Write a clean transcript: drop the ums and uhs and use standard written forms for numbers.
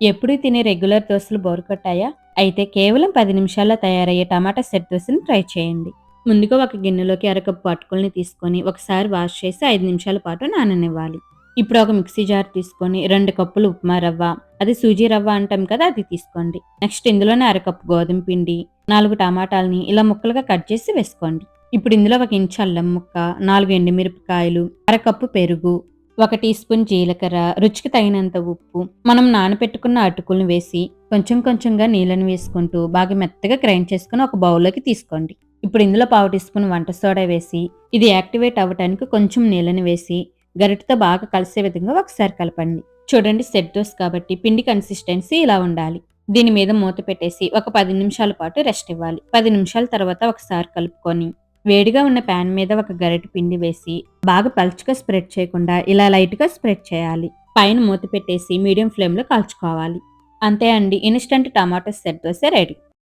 ఎప్పుడూ తినే రెగ్యులర్ దోసలు బోరు కొట్టాయా? అయితే కేవలం 10 నిమిషాల్లో తయారయ్యే టమాటా సెట్ దోసని ట్రై చేయండి. ముందుగా ఒక గిన్నెలోకి అరకప్పు అటుకుల్ని తీసుకొని ఒకసారి వాష్ చేసి 5 నిమిషాల పాటు నాననివ్వాలి. ఇప్పుడు ఒక మిక్సీ జార్ తీసుకొని 2 కప్పులు ఉప్మా రవ్వ, అది సూజీ రవ్వ అంటాం కదా అది తీసుకోండి. నెక్స్ట్ ఇందులోనే అరకప్పు గోధుమ పిండి, 4 టమాటాలని ఇలా ముక్కలుగా కట్ చేసి వేసుకోండి. ఇప్పుడు ఇందులో ఒక ఇంచు అల్లం ముక్క, 4 ఎండుమిరపకాయలు, అరకప్పు పెరుగు, 1 టీ స్పూన్ జీలకర్ర, రుచికి తగినంత ఉప్పు, మనం నానబెట్టుకున్న అటుకులను వేసి కొంచెం కొంచెంగా నీళ్ళని వేసుకుంటూ బాగా మెత్తగా గ్రైండ్ చేసుకుని ఒక బౌల్లోకి తీసుకోండి. ఇప్పుడు ఇందులో పావు టీ స్పూన్ వంట సోడా వేసి ఇది యాక్టివేట్ అవ్వటానికి కొంచెం నీళ్ళని వేసి గరిటతో బాగా కలిసే విధంగా ఒకసారి కలపండి. చూడండి, సెట్ దోస కాబట్టి పిండి కన్సిస్టెన్సీ ఇలా ఉండాలి. దీని మీద మూత పెట్టేసి ఒక 10 నిమిషాల పాటు రెస్ట్ ఇవ్వాలి. 10 నిమిషాల తర్వాత ఒకసారి కలుపుకొని వేడిగా ఉన్న ప్యాన్ మీద ఒక గరిటె పిండి వేసి బాగా పలుచగా స్ప్రెడ్ చేయకుండా ఇలా లైట్‌గా స్ప్రెడ్ చేయాలి. పైన మూత పెట్టేసి మీడియం ఫ్లేమ్‌లో కాల్చుకోవాలి. అంతే అండి, instant tomato set dosa ready.